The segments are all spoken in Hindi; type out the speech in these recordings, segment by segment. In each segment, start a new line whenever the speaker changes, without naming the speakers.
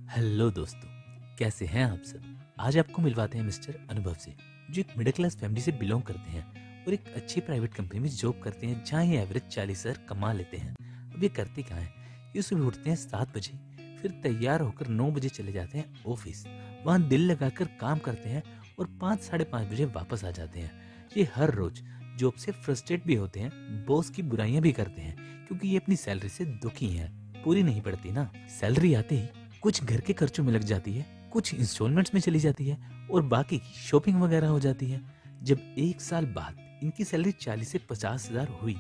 हेलो दोस्तों, कैसे हैं आप सब। आज आपको मिलवाते हैं मिस्टर अनुभव से, जो एक मिडिल क्लास फैमिली से बिलोंग करते हैं और एक अच्छी प्राइवेट कंपनी में जॉब करते हैं जहां ये एवरेज 40,000 कमा लेते हैं। अब ये करते क्या हैं, ये सुबह उठते हैं 7 बजे, फिर तैयार होकर 9 बजे चले जाते हैं ऑफिस। वहाँ दिल लगाकर काम करते हैं और 5 साढ़े 5 बजे वापस आ जाते हैं। ये हर रोज जॉब से फ्रस्ट्रेट भी होते हैं, बॉस की बुराइयां भी करते हैं, क्योंकि ये अपनी सैलरी से दुखी हैं। पूरी नहीं पड़ती ना। सैलरी आते ही कुछ घर के खर्चों में लग जाती है, कुछ इंस्टॉलमेंट्स में चली जाती है और बाकी की शॉपिंग वगैरह हो जाती है। जब 1 साल बाद इनकी सैलरी 40 से 50 हजार हुई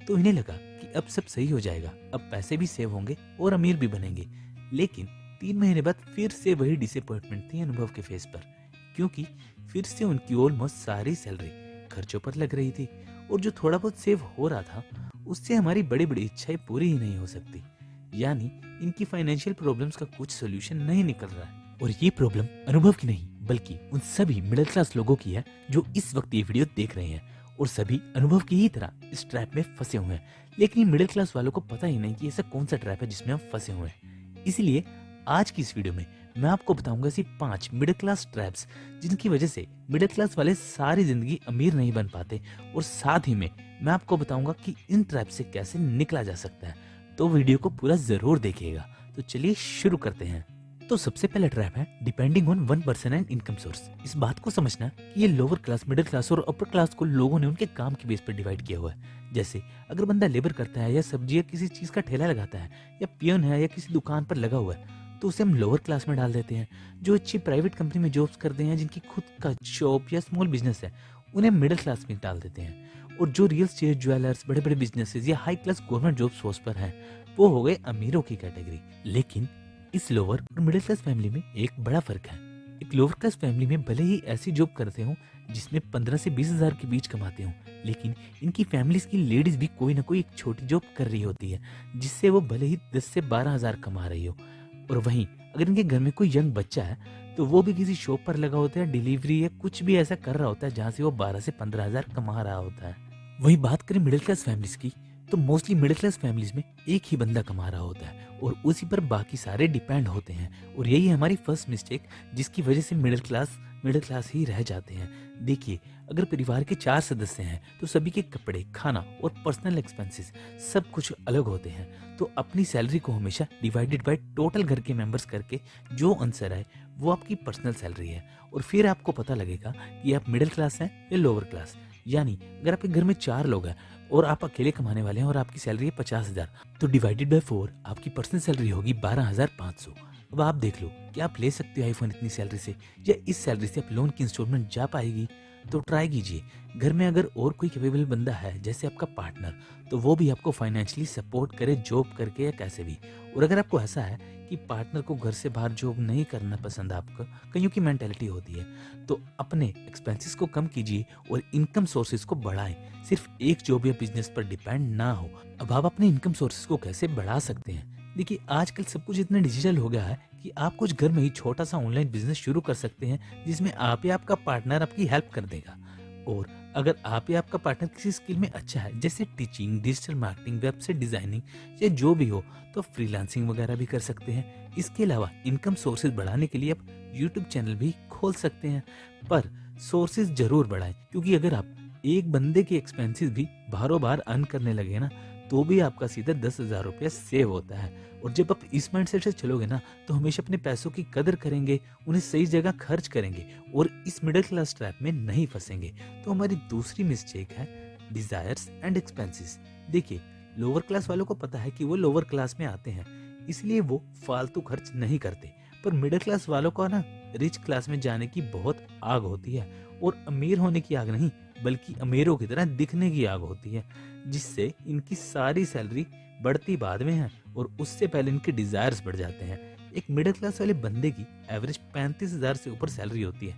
तो इन्हें लगा कि अब सब सही हो जाएगा, अब पैसे भी सेव होंगे और अमीर भी बनेंगे। लेकिन 3 महीने बाद फिर से वही डिसअपॉइंटमेंट थी अनुभव के फेस पर, क्योंकि फिर से उनकी ऑलमोस्ट सारी सैलरी खर्चों पर लग रही थी और जो थोड़ा बहुत सेव हो रहा था उससे हमारी बड़ी बड़ी इच्छाएं पूरी ही नहीं हो सकती। यानी इनकी फाइनेंशियल प्रॉब्लम्स का कुछ सोल्यूशन नहीं निकल रहा है। और ये प्रॉब्लम अनुभव की नहीं बल्कि उन सभी मिडिल क्लास लोगों की है जो इस वक्त ये वीडियो देख रहे हैं, और सभी अनुभव की ही तरह इस ट्रैप में फंसे हुए हैं। लेकिन मिडिल क्लास वालों को पता ही नहीं कि ऐसा कौन सा ट्रैप है जिसमें हम फंसे हुए हैं। इसलिए आज की इस वीडियो में मैं आपको बताऊंगा ऐसी 5 मिडिल क्लास ट्रैप्स जिनकी वजह से मिडिल क्लास वाले सारी जिंदगी अमीर नहीं बन पाते, और साथ ही में मैं आपको बताऊंगा कि इन ट्रैप से कैसे निकला जा सकता है। तो वीडियो को पूरा जरूर देखिएगा। तो चलिए शुरू करते हैं। तो सबसे पहला ट्रैप है depending on one person and income source. इस बात को समझना कि ये लोअर क्लास, मिडिल क्लास और अपर क्लास को लोगों ने उनके काम के बेस पर डिवाइड किया हुआ है। जैसे अगर बंदा लेबर करता है या सब्जी या किसी चीज का ठेला लगाता है या पियन है या किसी दुकान पर लगा हुआ है तो उसे हम लोअर क्लास में डाल देते हैं। जो अच्छी प्राइवेट कंपनी में जॉब्स करते हैं, जिनकी खुद का शॉप या स्मॉल बिजनेस है, उन्हें मिडिल क्लास में डाल देते हैं। और जो रियल स्टेट, ज्वेलर्स, बड़े बड़े बिजनेसेस या high class government job source पर हैं, वो हो गए अमीरों की कैटेगरी। लेकिन इस लोअर और मिडिल क्लास फैमिली में एक बड़ा फर्क है। एक लोअर क्लास फैमिली में भले ही ऐसी जॉब करते हो जिसमें 15 से 20 हजार के बीच कमाते हो, लेकिन इनकी फैमिलीज की लेडीज भी कोई ना कोई एक छोटी जॉब कर रही होती है जिससे वो भले ही 10 से 12 हजार कमा रही हो। और वहीं अगर इनके घर में कोई यंग बच्चा है तो वो भी किसी शॉप पर लगा होता है, डिलीवरी या कुछ भी ऐसा कर रहा होता है जहाँ से वो 12 से 15 हजार कमा रहा होता है। वहीं बात करें मिडिल क्लास फैमिलीज की, तो मोस्टली मिडिल क्लास फैमिलीज में एक ही बंदा कमा रहा होता है और उसी पर बाकी सारे डिपेंड होते हैं। और यही है हमारी फर्स्ट मिस्टेक, जिसकी वजह से मिडिल क्लास ही रह जाते हैं। देखिए, अगर परिवार के 4 सदस्य हैं तो सभी के कपड़े, खाना और पर्सनल एक्सपेंसेस सब कुछ अलग होते हैं। तो अपनी सैलरी को हमेशा डिवाइडेड बाय टोटल घर के मेंबर्स करके जो आंसर आए वो आपकी पर्सनल सैलरी है। और फिर आपको पता लगेगा कि आप मिडिल क्लास हैं या लोअर क्लास। यानी अगर आपके घर में 4 लोग हैं और आप अकेले कमाने वाले हैं और आपकी सैलरी है 50,000, तो डिवाइडेड बाय 4 आपकी पर्सनल सैलरी होगी 12,500। अब आप देख लो कि आप ले सकते हो आईफोन इतनी सैलरी से, या इस सैलरी से आप लोन की इंस्टॉलमेंट जा पाएगी। तो ट्राई कीजिए। घर में अगर और कोई कैपेबल बंदा है जैसे आपका पार्टनर, तो वो भी आपको फाइनेंशियली सपोर्ट करे, जॉब करके या कैसे भी। और अगर आपको ऐसा है कि पार्टनर को घर से बाहर जॉब नहीं करना पसंद, आपको कईयों की मेंटेलिटी होती है, तो अपने एक्सपेंसेस को कम कीजिए और इनकम सोर्सेज को बढ़ाएं। सिर्फ एक जॉब या बिजनेस पर डिपेंड ना हो। अब आप अपने इनकम सोर्सेज को कैसे बढ़ा सकते हैं? देखिए, आजकल सब कुछ इतना डिजिटल हो गया है कि आप कुछ घर में ही छोटा सा ऑनलाइन बिजनेस शुरू कर सकते हैं जिसमें आप या आपका पार्टनर आपकी हेल्प कर देगा। और अगर आप या आपका पार्टनर किसी स्किल में अच्छा है जैसे teaching, digital marketing, website designing या जो भी हो, तो फ्रीलांसिंग वगैरह भी कर सकते हैं। इसके अलावा इनकम सोर्सेज बढ़ाने के लिए आप यूट्यूब चैनल भी खोल सकते हैं। पर सोर्सेज जरूर बढ़ाएं, क्योंकि अगर आप एक बंदे के एक्सपेंसेस भी बाहरों बाहर अर्न करने लगे ना, तो भी आपका सीधा 10,000 रुपया सेव होता है। और जब आप इस माइंडसेट से चलोगे ना, तो हमेशा अपने पैसों की कदर करेंगे, उन्हें सही जगह खर्च करेंगे और इस मिडिल क्लास ट्रैप में नहीं फंसेंगे। तो हमारी दूसरी मिस्टेक है डिजायर्स एंड एक्सपेंसेस। देखिए, लोअर क्लास वालों को पता है कि वो लोअर क्लास में आते हैं, इसलिए वो फालतू खर्च नहीं करते। पर मिडिल क्लास वालों को ना रिच क्लास में जाने की बहुत आग होती है, और अमीर होने की आग नहीं बल्कि अमीरों की तरह दिखने की आग होती है, जिससे इनकी सारी सैलरी बढ़ती बाद में है और उससे पहले इनके डिजायर्स बढ़ जाते हैं। एक मिडिल क्लास वाले बंदे की एवरेज 35,000 से ऊपर सैलरी होती है,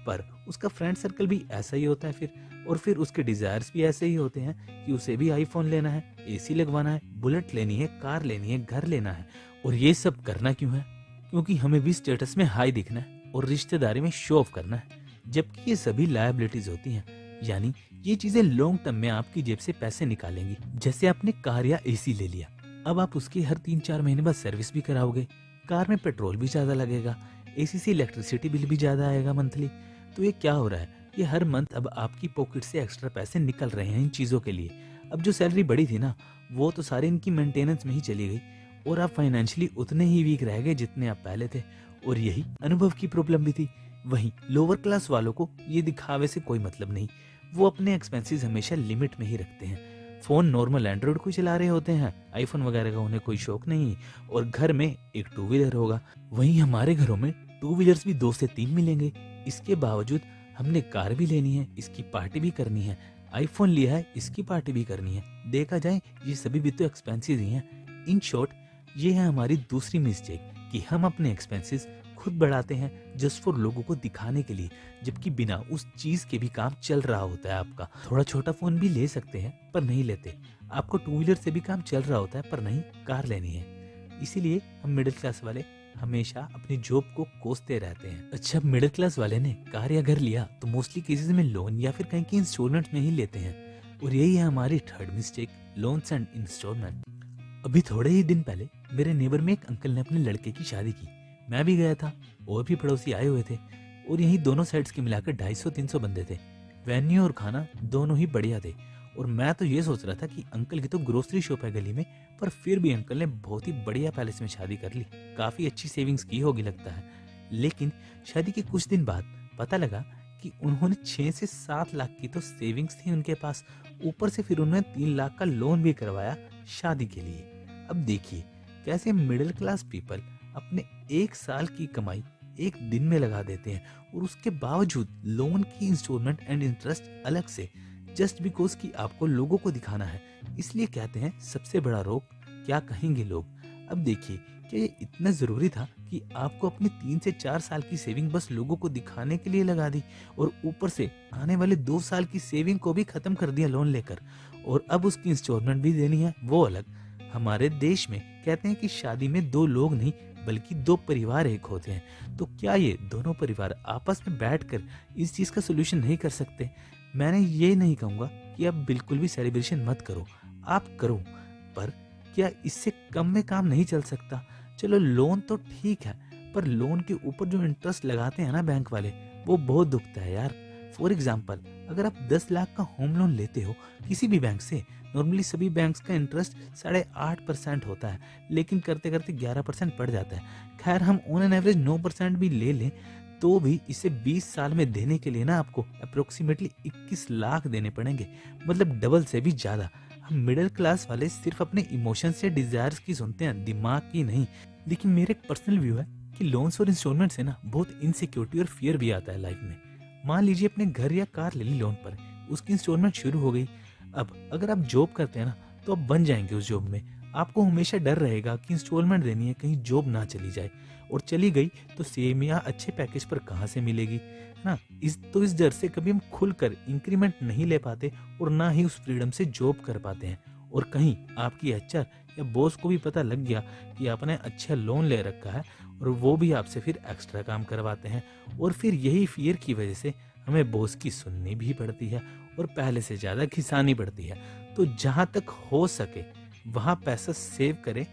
पर उसका फ्रेंड सर्कल भी ऐसा ही होता है और फिर उसके डिजायर्स भी ऐसे ही होते हैं कि उसे भी आईफोन लेना है, एसी लगवाना है, बुलेट लेनी है, कार लेनी है, घर लेना है। और ये सब करना क्यों है? क्योंकि हमें भी स्टेटस में हाई दिखना है और रिश्तेदारी में शो ऑफ करना है, जबकि ये सभी लायबिलिटीज होती हैं। यानी ये चीजें लॉन्ग टर्म में आपकी जेब से पैसे निकालेंगी। जैसे आपने कार या एसी ले लिया, अब आप उसकी हर 3-4 महीने बाद सर्विस भी कराओगे, कार में पेट्रोल भी ज़्यादा लगेगा, एसी से इलेक्ट्रिसिटी बिल भी ज़्यादा आएगा मंथली। तो ये क्या हो रहा है, ये हर मंथ अब आपकी पॉकेट से एक्स्ट्रा पैसे निकल रहे हैं इन चीज़ों के लिए। अब जो सैलरी बढ़ी थी ना, वो तो सारी इनकी मेंटेनेंस में ही चली गई और आप फाइनेंशियली उतने ही वीक रह गए जितने आप पहले थे। और यही अनुभव की प्रॉब्लम भी थी। वहीं लोअर क्लास वालों को ये दिखावे से कोई मतलब नहीं, वो अपने एक्सपेंसेस हमेशा लिमिट में ही रखते हैं। फ़ोन नॉर्मल एंड्रॉयड को चला रहे होते हैं, आईफोन वगैरह का उन्हें कोई शौक नहीं, और घर में एक टू व्हीलर होगा। वहीं हमारे घरों में टू व्हीलर्स भी 2 से 3 मिलेंगे। इसके बावजूद हमने कार भी लेनी है, इसकी पार्टी भी करनी है, आईफोन लिया है, इसकी पार्टी भी करनी है। देखा जाए ये सभी भी तो एक्सपेंसेस ही हैं। इन शॉर्ट, ये है हमारी दूसरी मिस्टेक कि हम अपने एक्सपेंसेस खुद बढ़ाते हैं जस्ट फॉर लोगों को दिखाने के लिए, जबकि बिना उस चीज के भी काम चल रहा होता है आपका। थोड़ा छोटा फोन भी ले सकते हैं पर नहीं लेते, आपको टू व्हीलर से भी काम चल रहा होता है पर नहीं कार लेनी है। इसीलिए हम मिडिल क्लास वाले हमेशा अपनी जॉब को कोसते रहते हैं। अच्छा, मिडिल क्लास वाले ने कार या घर लिया तो मोस्टली केसेस में लोन या फिर कहीं की इंस्टॉलमेंट में ही लेते हैं, और यही है हमारी third mistake, loans and instalment. अभी थोड़े ही दिन पहले मेरे नेबर में एक अंकल ने अपने लड़के की शादी की। मैं भी गया था और भी पड़ोसी आए हुए थे, और यही दोनों साइड्स के मिलाकर 250-300 बंदे थे। वेन्यू और खाना दोनों ही बढ़िया थे, और मैं तो ये सोच रहा था कि अंकल की तो ग्रोसरी शॉप है गली में, पर फिर भी अंकल ने बहुत ही बढ़िया पैलेस में शादी कर ली। काफ़ी अच्छी सेविंग्स की होगी लगता है। लेकिन शादी के कुछ दिन बाद पता लगा कि उन्होंने 6 से 7 लाख की तो सेविंग्स थी उनके पास, ऊपर से फिर उन्होंने 3 लाख का लोन भी करवाया शादी के लिए। अब देखिए कैसे मिडिल क्लास पीपल अपने 1 साल की कमाई एक दिन में लगा देते हैं, और उसके बावजूद लोन की इंस्टॉलमेंट एंड इंटरेस्ट अलग से, जस्ट बिकॉज कि आपको लोगों को दिखाना है। इसलिए कहते हैं सबसे बड़ा रोग क्या कहेंगे लोग। अब देखिए, क्या ये इतना ज़रूरी था कि आपको अपनी 3 से 4 साल की सेविंग बस लोगों को दिखाने के लिए लगा दी, और ऊपर से आने वाले 2 साल की सेविंग को भी ख़त्म कर दिया लोन लेकर, और अब उसकी इंस्टॉलमेंट भी देनी है, वो अलग। हमारे देश में कहते हैं कि शादी में 2 लोग नहीं बल्कि 2 परिवार एक होते हैं। तो क्या ये दोनों परिवार आपस में बैठकर इस चीज़ का सोल्यूशन नहीं कर सकते? मैंने ये नहीं कहूँगा कि आप बिल्कुल भी सेलिब्रेशन मत करो, आप करो, पर क्या इससे कम में काम नहीं चल सकता? चलो लोन तो ठीक है, पर लोन के ऊपर जो इंटरेस्ट लगाते हैं ना बैंक वाले, वो बहुत दुखता है यार। फॉर एग्जाम्पल, अगर आप 10 लाख का होम लोन लेते हो किसी भी बैंक से, नॉर्मली सभी बैंक्स का इंटरेस्ट 8.5% होता है, लेकिन करते करते 11% पड़ जाता है। खैर, हम ऑन एन एवरेज 9% भी ले लें तो भी इसे 20 साल में देने के लिए ना आपको अप्रोक्सीमेटली 21 लाख देने पड़ेंगे, मतलब डबल से भी ज़्यादा। हम मिडिल क्लास वाले सिर्फ अपने इमोशंस या डिजायर्स की सुनते हैं, दिमाग की नहीं। लेकिन मेरा एक पर्सनल व्यू है कि लोन्स और इंस्टॉलमेंट से ना बहुत इनसिक्योरिटी और फियर भी आता है लाइफ में। मान लीजिए अपने घर या कार ले ली लोन पर, उसकी इंस्टॉलमेंट शुरू हो गई। अब अगर आप जॉब करते हैं ना, तो आप बन जाएंगे उस जॉब में। आपको हमेशा डर रहेगा कि इंस्टॉलमेंट देनी है, कहीं जॉब ना चली जाए, और चली गई तो सेम या अच्छे पैकेज पर कहाँ से मिलेगी, है ना। इस डर से कभी हम खुलकर इंक्रीमेंट नहीं ले पाते, और ना ही उस फ्रीडम से जॉब कर पाते हैं। और कहीं आपकी एचआर या बॉस को भी पता लग गया कि आपने अच्छा लोन ले रखा है, और वो भी आपसे फिर एक्स्ट्रा काम करवाते हैं, और फिर यही फियर की वजह से हमें बॉस की सुननी भी पड़ती है और पहले से ज़्यादा घिसानी पड़ती है। तो जहाँ तक हो सके वहाँ पैसा सेव करें,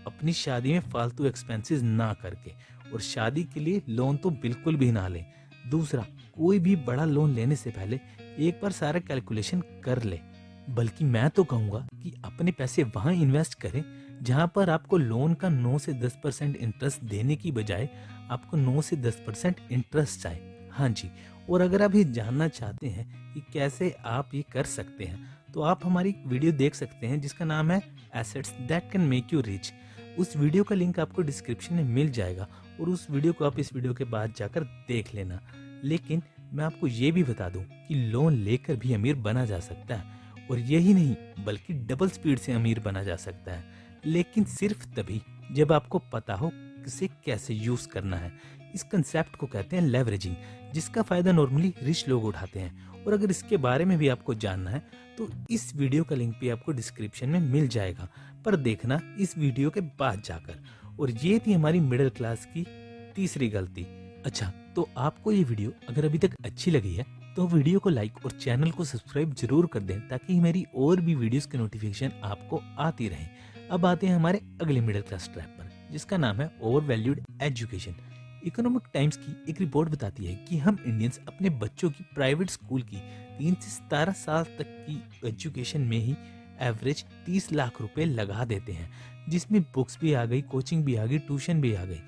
अपनी शादी में फालतू एक्सपेंसेस ना करके, और शादी के लिए लोन तो बिल्कुल भी ना लें। दूसरा, कोई भी बड़ा लोन लेने से पहले एक बार सारा कैलकुलेशन कर ले। बल्कि मैं तो कहूँगा कि अपने पैसे वहाँ इन्वेस्ट करें जहाँ पर आपको लोन का 9 से 10% इंटरेस्ट देने की बजाय आपको 9 से 10% इंटरेस्ट आए। हाँ जी, और अगर आप ये जानना चाहते हैं कि कैसे आप ये कर सकते हैं, तो आप हमारी एक वीडियो देख सकते हैं जिसका नाम है assets that can make you rich. उस वीडियो का लिंक आपको डिस्क्रिप्शन में मिल जाएगा, और उस वीडियो को आप इस वीडियो के बाद जाकर देख लेना। लेकिन मैं आपको ये भी बता दूं कि लोन लेकर भी अमीर बना जा सकता है, और यही नहीं बल्कि डबल स्पीड से अमीर बना जा सकता है, लेकिन सिर्फ तभी जब आपको पता हो इसे कैसे यूज करना है। इस कंसेप्ट को कहते हैं लेवरेजिंग, जिसका फायदा नॉर्मली रिच लोग उठाते हैं। और अगर इसके बारे में भी आपको जानना है तो इस वीडियो का लिंक भी आपको डिस्क्रिप्शन में मिल जाएगा, पर देखना इस वीडियो के बाद जाकर। और ये थी हमारी मिडिल क्लास की तीसरी गलती। अच्छा, तो आपको ये वीडियो अगर अभी तक अच्छी लगी है तो वीडियो को लाइक और चैनल को सब्सक्राइब जरूर कर दें, ताकि मेरी और भी वीडियोस की नोटिफिकेशन आपको आती रहे। अब आते हैं हमारे अगले मिडिल क्लास ट्रैप पर। जिसका नाम है over valued education. Economic times की एक रिपोर्ट बताती है कि हम इंडियंस अपने बच्चों की प्राइवेट स्कूल की 3 से 17 साल तक की एजुकेशन में ही एवरेज 30 लाख रुपए लगा देते हैं, जिसमें बुक्स भी आ गई, कोचिंग भी आ गई, ट्यूशन भी आ गई।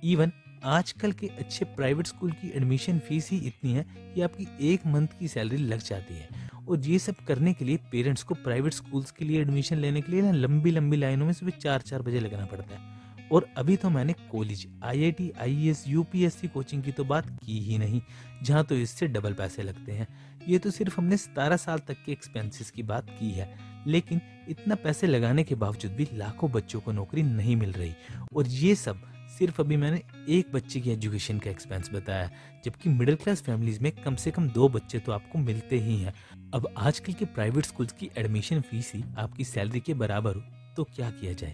इवन आजकल के अच्छे प्राइवेट स्कूल की एडमिशन फीस ही इतनी है कि आपकी एक मंथ की सैलरी लग जाती है। और ये सब करने के लिए पेरेंट्स को प्राइवेट स्कूल्स के लिए एडमिशन लेने के लिए ना लंबी लंबी लाइनों में सुबह 4-4 बजे लगना पड़ता है। और अभी तो मैंने college, IIT, IAS, UPSC coaching की तो बात की ही नहीं, जहाँ तो इससे डबल पैसे लगते हैं। ये तो सिर्फ हमने 17 साल तक के एक्सपेंसेस की बात की है, लेकिन इतना पैसे लगाने के बावजूद भी लाखों बच्चों को नौकरी नहीं मिल रही। और ये सब सिर्फ अभी मैंने एक बच्चे की एजुकेशन का एक्सपेंस बताया, जबकि मिडिल क्लास फैमिलीज में कम से कम 2 बच्चे तो आपको मिलते ही हैं। अब आजकल के प्राइवेट स्कूल्स की एडमिशन फीस ही आपकी सैलरी के बराबर हो तो क्या किया जाए।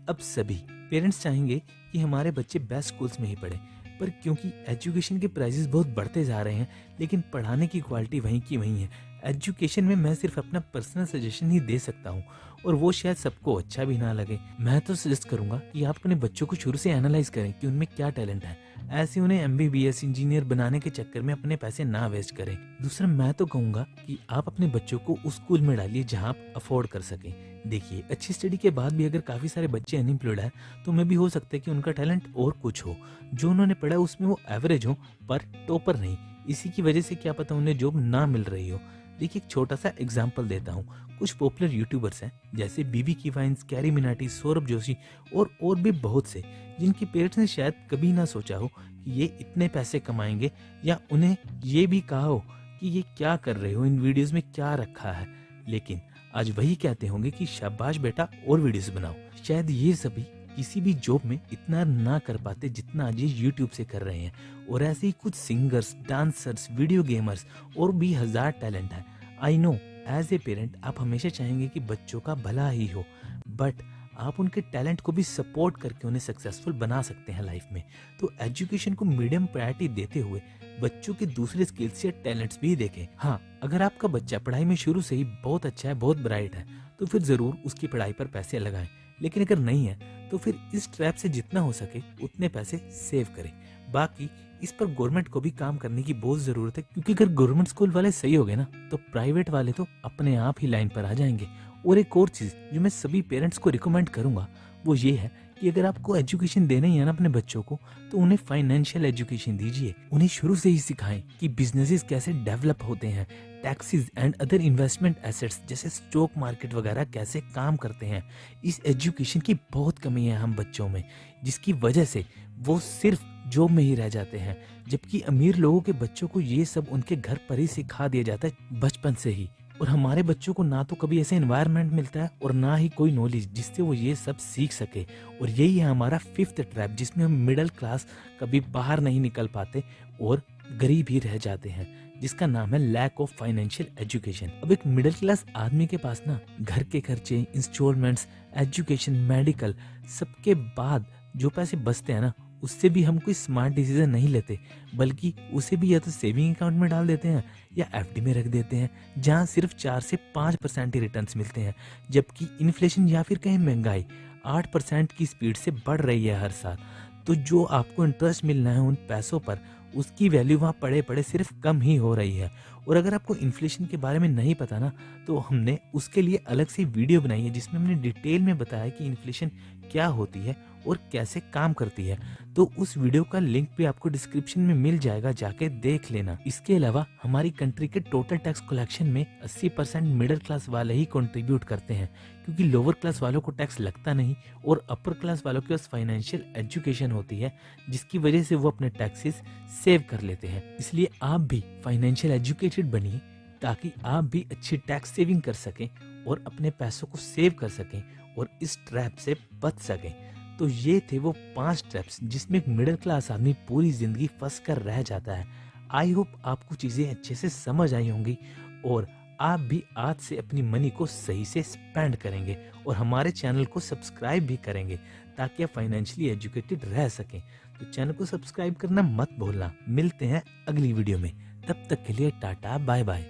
अब सभी पेरेंट्स चाहेंगे कि हमारे बच्चे बेस्ट स्कूल्स में ही पढ़ें, पर क्योंकि एजुकेशन के प्राइसेस बहुत बढ़ते जा रहे हैं, लेकिन पढ़ाने की क्वालिटी वहीं की वहीं है। एजुकेशन में मैं सिर्फ अपना पर्सनल सजेशन ही दे सकता हूँ, और वो शायद सबको अच्छा भी ना लगे। मैं तो सजेस्ट करूंगा कि आप अपने बच्चों को शुरू से एनालाइज करें कि उनमें क्या टैलेंट है। ऐसे उन्हें एमबीबीएस इंजीनियर बनाने के चक्कर में अपने पैसे ना वेस्ट करें। दूसरा, मैं तो कहूंगा कि आप अपने बच्चों को उस स्कूल में डालिए जहां आप अफोर्ड कर सकें। देखिए, अच्छी स्टडी के बाद भी अगर काफी सारे बच्चे अनएम्प्लॉयड है, तो मे भी हो सकता है कि उनका टैलेंट और कुछ हो, जो उन्होंने पढ़ा उसमें वो एवरेज हो पर टॉपर नहीं। इसी की वजह से क्या पता उन्हें जॉब ना मिल रही हो। देखिए, एक छोटा सा एग्जाम्पल देता हूँ। कुछ पॉपुलर यूट्यूबर्स हैं जैसे बीबी की वाइन्स, कैरी मिनाटी, सौरभ जोशी और भी बहुत से, जिनके पेरेंट्स ने शायद कभी ना सोचा हो कि ये इतने पैसे कमाएंगे, या उन्हें ये भी कहा हो कि ये क्या कर रहे हो, इन वीडियोस में क्या रखा है। लेकिन आज वही कहते होंगे कि शाबाश बेटा, और वीडियोस बनाओ। शायद ये सभी किसी भी जॉब में इतना ना कर पाते जितना आज ये यूट्यूब से कर रहे हैं। और ऐसे ही कुछ सिंगर्स, डांसर्स, वीडियो गेमर्स और भी हजार टैलेंट है। I know, as a parent आप हमेशा चाहेंगे कि बच्चों का भला ही हो, बट आप उनके टैलेंट को भी सपोर्ट करके उन्हें सक्सेसफुल बना सकते हैं लाइफ में। तो एजुकेशन को मीडियम प्रायोरिटी देते हुए बच्चों के दूसरे स्किल्स या टैलेंट्स भी देखें। हाँ, अगर आपका बच्चा पढ़ाई में शुरू से ही बहुत अच्छा है, बहुत ब्राइट है, तो फिर जरूर उसकी पढ़ाई पर पैसे लगाएं। लेकिन अगर नहीं है, तो फिर इस ट्रैप से जितना हो सके उतने पैसे सेव करें। बाकी इस पर गवर्नमेंट को भी काम करने की बहुत जरूरत है, क्योंकि अगर गवर्नमेंट स्कूल वाले सही हो गए ना, तो प्राइवेट वाले तो अपने आप ही लाइन पर आ जाएंगे। और एक और चीज जो मैं सभी पेरेंट्स को रिकमेंड करूंगा, वो ये है कि अगर आपको एजुकेशन देना ही है ना अपने बच्चों को, तो उन्हें फाइनेंशियल एजुकेशन दीजिए। उन्हें शुरू से ही सिखाएं कि बिजनेसेस कैसे डेवलप होते हैं, taxes and other investment assets जैसे स्टॉक मार्केट वगैरह कैसे काम करते हैं। इस एजुकेशन की बहुत कमी है हम बच्चों में, जिसकी वजह से वो सिर्फ जॉब में ही रह जाते हैं, जबकि अमीर लोगों के बच्चों को ये सब उनके घर पर ही सिखा दिया जाता है बचपन से ही। और हमारे बच्चों को ना तो कभी ऐसे एनवायरनमेंट मिलता है और ना ही कोई नॉलेज जिससे वो ये सब सीख सके। और यही है हमारा 5th ट्रैप, जिसमें हम मिडिल क्लास कभी बाहर नहीं निकल पाते और गरीब ही रह जाते हैं, जिसका नाम है लैक ऑफ फाइनेंशियल एजुकेशन। अब एक मिडिल क्लास आदमी के पास ना घर के खर्चे, इंस्टॉलमेंट्स, एजुकेशन, मेडिकल, सबके बाद जो पैसे बचते हैं ना, उससे भी हम कोई स्मार्ट डिसीजन नहीं लेते, बल्कि उसे भी या तो सेविंग अकाउंट में डाल देते हैं या एफडी में रख देते हैं, जहां सिर्फ 4 से 5% ही रिटर्न्स मिलते हैं। जबकि इन्फ्लेशन या फिर कहीं महंगाई 8% की स्पीड से बढ़ रही है हर साल। तो जो आपको इंटरेस्ट मिलना है उन पैसों पर, उसकी वैल्यू वहाँ पड़े पड़े सिर्फ कम ही हो रही है। और अगर आपको इन्फ्लेशन के बारे में नहीं पता ना, तो हमने उसके लिए अलग से वीडियो बनाई है, जिसमें हमने डिटेल में बताया कि इन्फ्लेशन क्या होती है और कैसे काम करती है। तो उस वीडियो का लिंक भी आपको डिस्क्रिप्शन में मिल जाएगा, जाके देख लेना। इसके अलावा हमारी कंट्री के टोटल टैक्स कलेक्शन में 80% मिडिल क्लास वाले ही कंट्रीब्यूट करते हैं, क्योंकि लोअर क्लास वालों को टैक्स लगता नहीं और अपर क्लास वालों के पास फाइनेंशियल एजुकेशन होती है, जिसकी वजह से वो अपने टैक्सेस सेव कर लेते हैं। इसलिए आप भी फाइनेंशियल एजुकेटेड बनिए, ताकि आप भी अच्छी टैक्स सेविंग कर सकें और अपने पैसों को सेव कर सकें और इस ट्रैप से बच सकें। तो ये थे वो 5 ट्रैप्स जिसमें एक मिडिल क्लास आदमी पूरी जिंदगी फंस कर रह जाता है। आई होप आपको चीजें अच्छे से समझ आई होंगी और आप भी आज से अपनी मनी को सही से स्पेंड करेंगे और हमारे चैनल को सब्सक्राइब भी करेंगे, ताकि आप फाइनेंशियली एजुकेटेड रह सकें। तो चैनल को सब्सक्राइब करना मत भूलना। मिलते हैं अगली वीडियो में, तब तक के लिए टाटा बाय बाय।